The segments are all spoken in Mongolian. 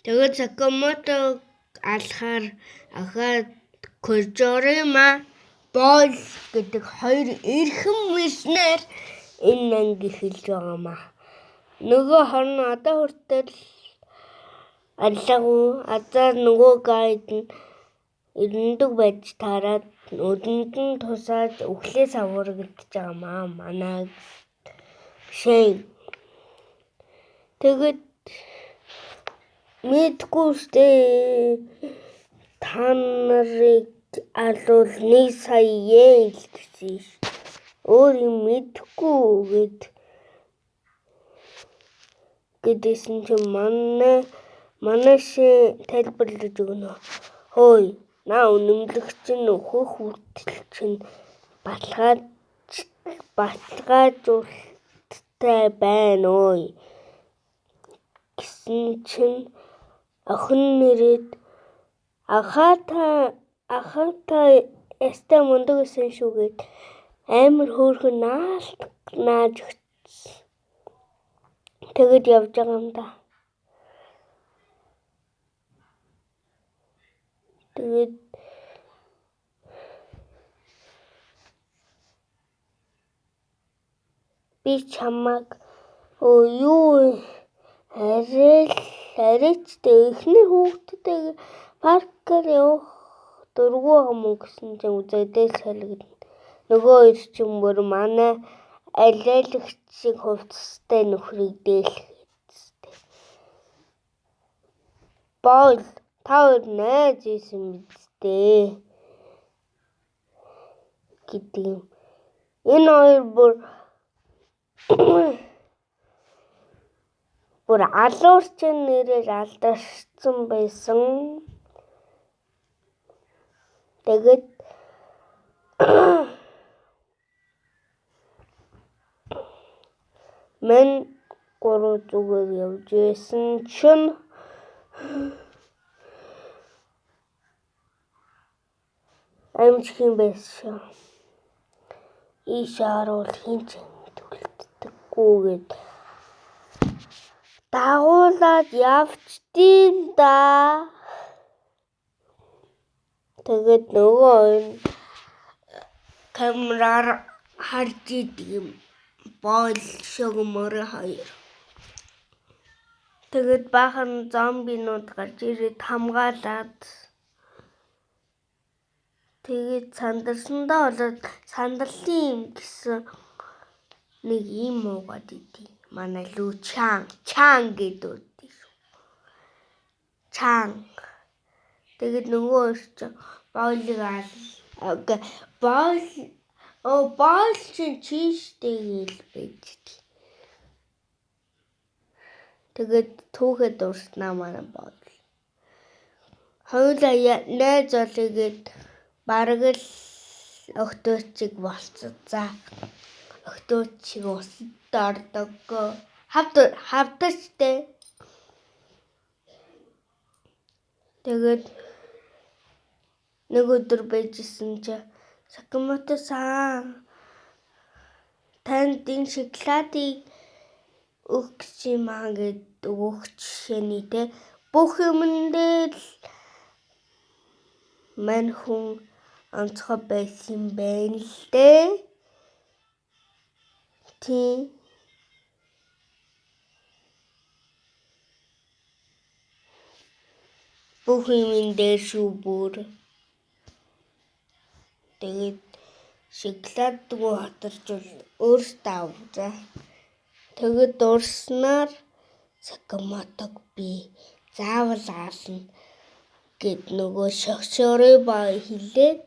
Тэгээд Сакамото алахаар ахаад Кожорима Бол гэдэг хоёр эрхэм мишнэр энэ анги хэлж байгаамаа. Нөгөө хорн одоо хүртэл аллагуу азар нөгөө гайд нь өрнөдөг байж таараад өдөнд нь тусаад өглөө саврагдаж байгаамаа. Манай шин тэгээд мэдгүй штэ та нарыг алуул 1 сая йен л гэсэн ш. Өөр юм мэдгүй гэдээсэн чинь манай шин тайлбарлаж өгнө. Хөөе, наа үнэмлэгч нь өөхөх хүртэл чинь баталгаажуулалттай байна өө гэсэн чинь охин нэрээд ахаа та ястай мундаг гэсэн шүүгээд амар хөөрхөн нааж өгсөн. Тэгэд явж байгаа юм да. Тэгээд би чамайг юу арайчтай эхний хүүхдтэйгээ паркаар явах дургүй юм уу гэсэн чинь үзэгдэл солигдно. Нөгөө хоёр ч юм бүр манай алиалагч шиг хувцастай нөхрийг дээлхэжтэй. Бол та хоёр найз ийсэн биз дээ гэдэг юм. Энэ хоёр бүр алуурчин нэрээр алдаршсан байсан. Тэгээд мен 3 зүгээр явж байсан чинь амжихийн байсан. Ишаарул хинч төлдөггүйгээд дагуулад явчдیں۔ Да. Тэгээд нөгөө камераар харж идэг юм. Бол шогмор хоёр. Тэгээд баахан зомбинууд гарч ирээд хамгаалаад тэгээд сандарсандаа болоод сандарлын юм гэсэн нэг юм уугаад идэв. Манай лүү чаан гэдэг шүү. Чаан. Тэгээд нөгөө чинь боол чинь чиштэй гэл байж. Тэгээд түүхэд дурснаа манай боол. Хоёулаа найз олъёгээд бараг л өгтөөчиг болцсон. За. Өгтөөчиг усад ордог. Хавдажтэй. Тэгээд нэг өдөр байжсэн чи Сакамото-сан танд энэ шоколадыг өгч юм аа гэд өгч шэний те бүх юмдээ л мань хүн онцгой байсан байна л дээ. Тийм. Бүх юм дээр шүү бүр. Тэгээд шоколад дгүү хатарчул өөртөө авзаа. Тэгээд дурснаар Сакамотог би заавал аална гэд нөгөө шогшорой бай хэлээд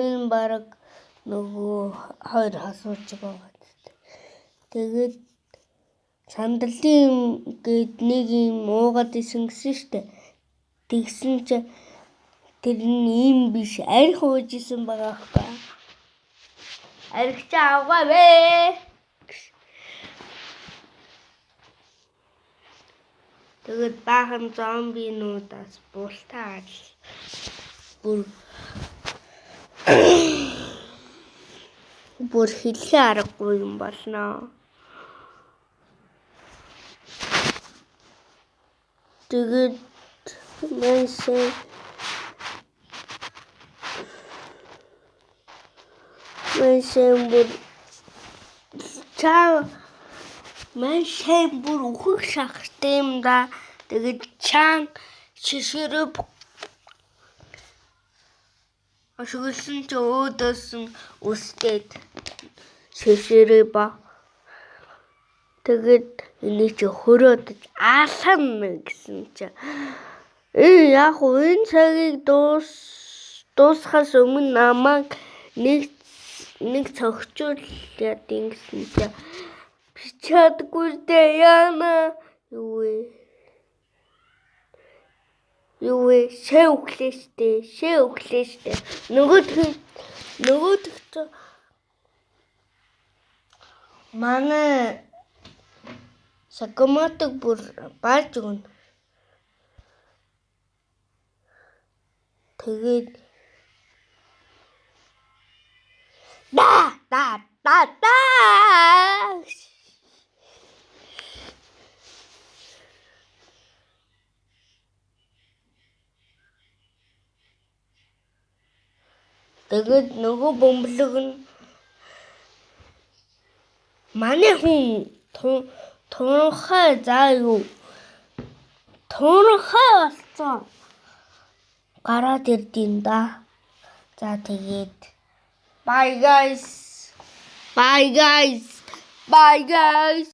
энэ бараг нөгөө хоёр асууж байгаа. Тэгээд сандарлын гээд нэг юм уугаад исэн гэсэн штэ. Тэгсэн чи тэр нь юм биш арх ууж исэн байгаа байхгүй. Арх чи авгаа бэ. Тэгээд баахан зомбинуудаас бултаад бүр бүр хэлээ аргагүй юм болно. Тэгээд маань сайн бүр бүр үхэх шахтай юм да. Тэгээд чаан шишрээ ашигласан ч өөдөөс нь үсгээд шишрээ ба. Тэгээд энийг чи хөрөөдөж аална гэсэн чи. Яг энэ цагийг дуусахаас өмнө намайг нэг цогцол яд ингэсэн чи. Би чадгүй дээ яана. Юу вэ? Шээ өглөө штэ. Нөгөөдөгч манай сакаматыг бүр бааж өгнө. Тэгээд тэгээд нөгөө бөмбөлөг нь манай хүн туранхай болсон. Гараад ирдин да. За тэгээд bye guys.